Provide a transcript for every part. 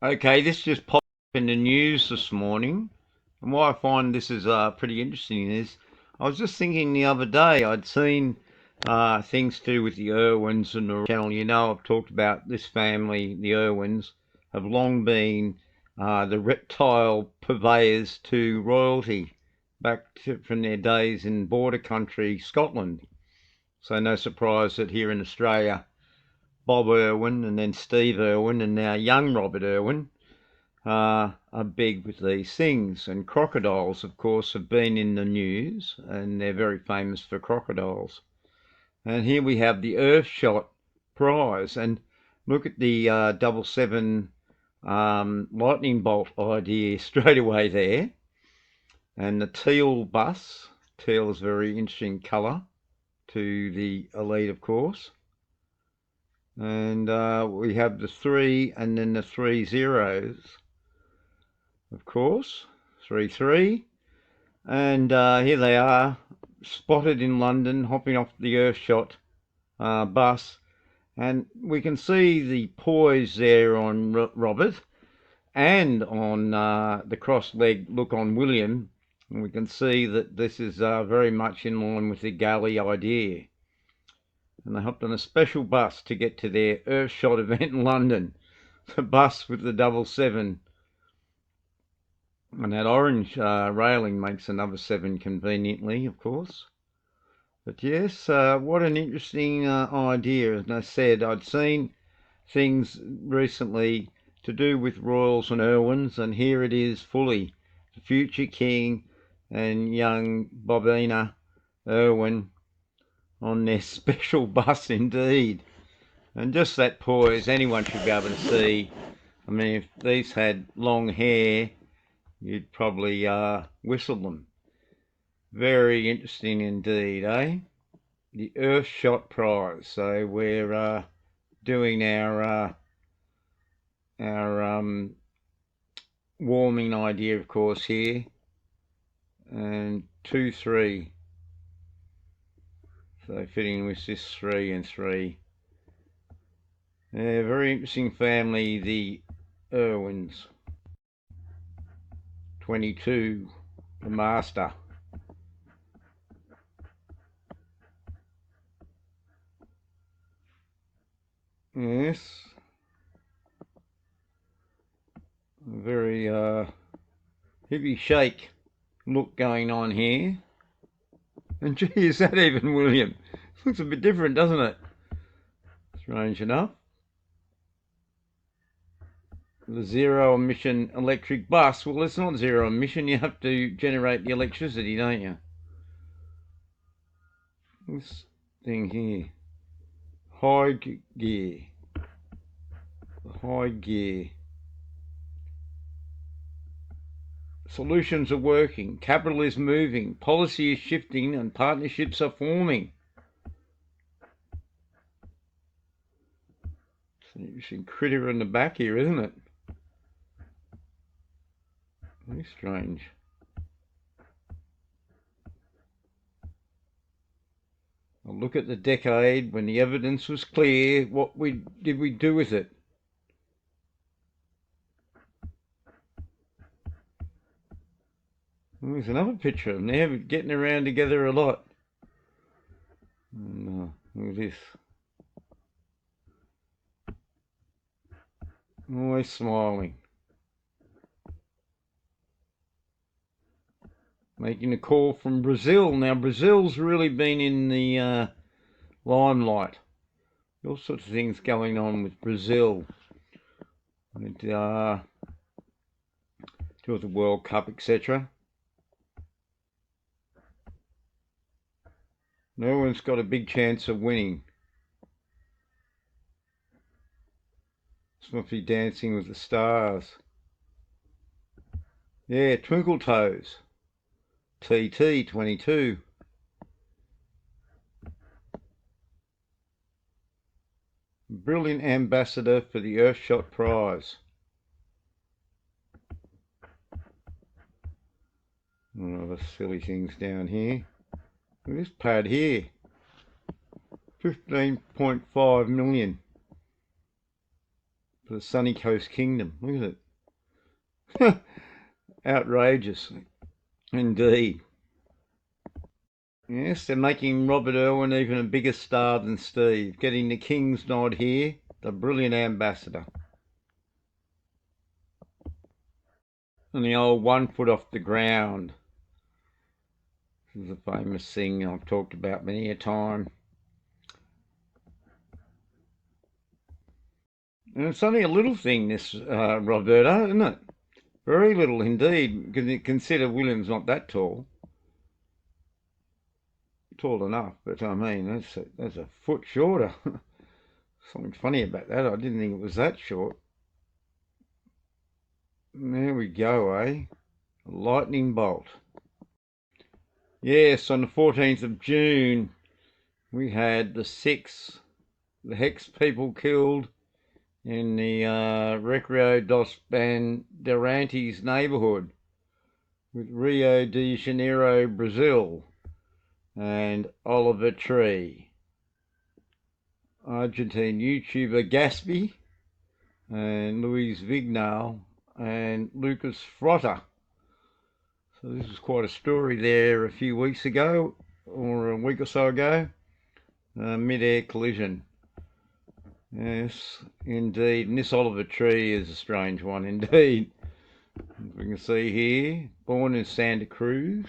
Okay, this just popped up in the news this morning, and why I find this is pretty interesting is I was just thinking the other day I'd seen things to do with the Irwins and the channel. You know, I've talked about this family, the Irwins, have long been the reptile purveyors to royalty from their days in border country Scotland. So no surprise that here in Australia, Bob Irwin and then Steve Irwin and now young Robert Irwin are big with these things. And crocodiles, of course, have been in the news, and they're very famous for crocodiles. And here we have the Earthshot prize, and look at the 777 lightning bolt idea straight away there. And the teal bus, teal is a very interesting colour to the elite, of course. And we have the 3 and then the 3 zeros, of course, 3-3. And here they are, spotted in London, hopping off the Earthshot bus. And we can see the poise there on Robert and on the cross-leg look on William. And we can see that this is very much in line with the galley idea. And they hopped on a special bus to get to their Earthshot event in London. The bus with the 777. And that orange railing makes another 7 conveniently, of course. But yes, what an interesting idea. As I said, I'd seen things recently to do with royals and Irwins, and here it is fully. The future king and young Bobina Irwin on their special bus indeed. And just that poise, anyone should be able to see. I mean, if these had long hair, you'd probably whistle them. Very interesting indeed, eh? The Earthshot prize. So we're doing our warming idea, of course, here, and 2-3. So fitting with this 3 and 3. Yeah, very interesting family, the Irwins. 22, the master. Yes, very heavy shake look going on here. And gee, is that even William? Looks a bit different, doesn't it? Strange enough. The zero emission electric bus. Well, it's not zero emission. You have to generate the electricity, don't you? This thing here. High gear. High gear. Solutions are working. Capital is moving. Policy is shifting and partnerships are forming. It's an interesting critter in the back here, isn't it? Very strange. I'll look at the decade when the evidence was clear. What did we do with it? Well, there's another picture of them there, getting around together a lot. And look at this. Always smiling. Making a call from Brazil. Now, Brazil's really been in the limelight. All sorts of things going on with Brazil. With the World Cup, etc. No one's got a big chance of winning. This must be Dancing with the Stars. Yeah, Twinkle Toes. TT 22. Brilliant ambassador for the Earthshot prize. Other silly things down here. Look at this pad here. 15.5 million. for the Sunny Coast Kingdom. Look at it. Outrageous, indeed. Yes, they're making Robert Irwin even a bigger star than Steve, getting the King's nod here, the brilliant ambassador. And the old 1 foot off the ground. This is a famous thing I've talked about many a time. And it's only a little thing, this Roberta, isn't it? Very little indeed. Consider William's not that tall. Tall enough, but I mean, that's a foot shorter. Something funny about that. I didn't think it was that short. There we go, eh? A lightning bolt. Yes, on the 14th of June, we had the Hex people killed in the Recreo dos Bandeirantes neighbourhood with Rio de Janeiro, Brazil, and Oliver Tree. Argentine YouTuber Gatsby and Luis Vignal and Lucas Frotter. So this was quite a story there a few weeks ago, or a week or so ago. Mid-air collision. Yes, indeed. And this Oliver Tree is a strange one indeed. As we can see here, born in Santa Cruz.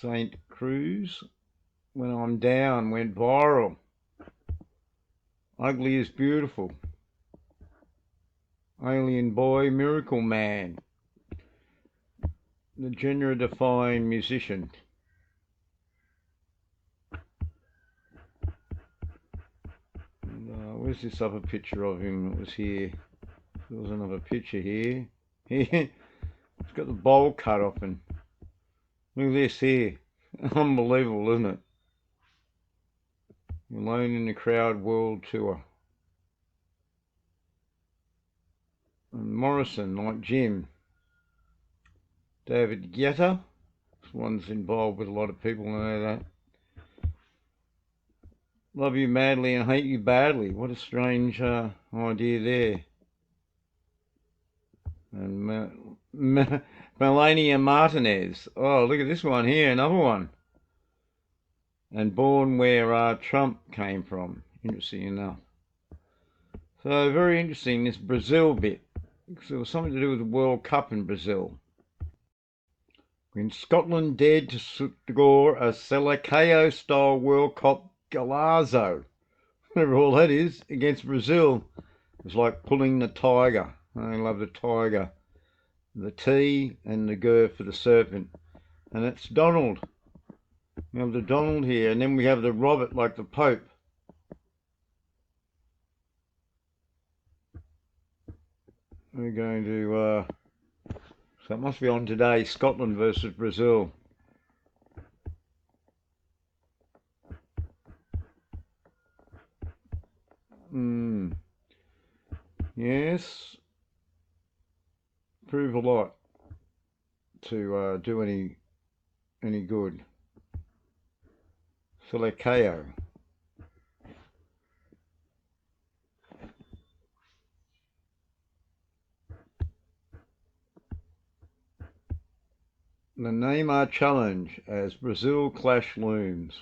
St. Cruz. When I'm down, went viral. Ugly is beautiful. Alien boy, miracle man. The gender-defying musician. And, where's this other picture of him that was here? There was another picture here. It's got the bowl cut off, and look at this here. Unbelievable, isn't it? Alone in the Crowd World Tour. And Morrison, like Jim. David Guetta. This one's involved with a lot of people, I know that. Love you madly and hate you badly. What a strange idea there. And Melania Martinez. Oh, look at this one here, another one. And born where Trump came from, interesting enough. So very interesting, this Brazil bit. Because there was something to do with the World Cup in Brazil. When Scotland dared to score a Seleuceo-style World Cup golazo, whatever all that is, against Brazil, it was like pulling the tiger. I love the tiger. The T and the G for the serpent. And it's Donald. We have the Donald here, and then we have the Robert like the Pope. We're going to, so it must be on today, Scotland versus Brazil. Yes. Prove a lot to do any good. Seleuceo. The Neymar challenge as Brazil clash looms.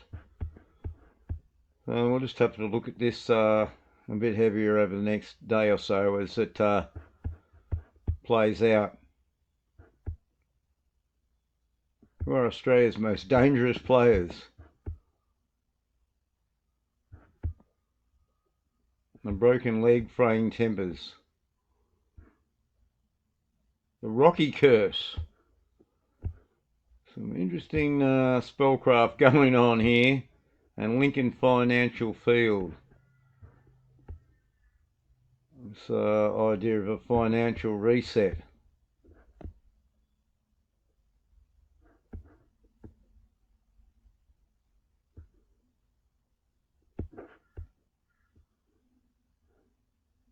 So we'll just have to look at this a bit heavier over the next day or so as it plays out. Who are Australia's most dangerous players? The broken leg fraying tempers. The Rocky curse. Some interesting spellcraft going on here. And Lincoln Financial Field. This idea of a financial reset.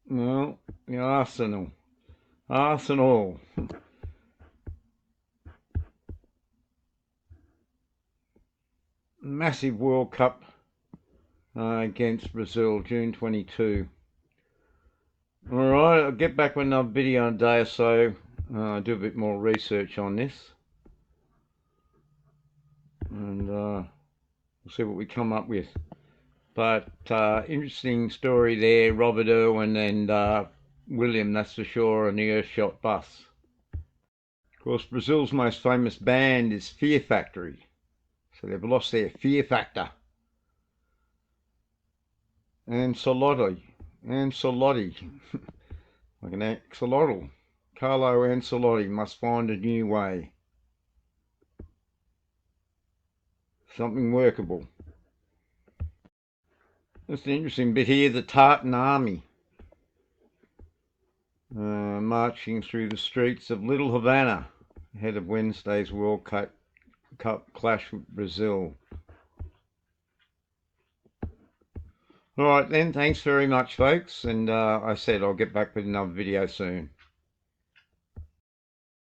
Well, the Arsenal. Massive World Cup against Brazil, June 22. I'll get back with another video in a day or so. Do a bit more research on this. And we'll see what we come up with. But interesting story there, Robert Irwin and William, that's for sure, on the Earthshot bus. Of course, Brazil's most famous band is Fear Factory. So they've lost their fear factor. Ancelotti, like an axolotl. Carlo Ancelotti must find a new way. Something workable. Just an interesting bit here, the Tartan army marching through the streets of Little Havana ahead of Wednesday's World Cup clash with Brazil. Alright then, thanks very much folks, and I said I'll get back with another video soon.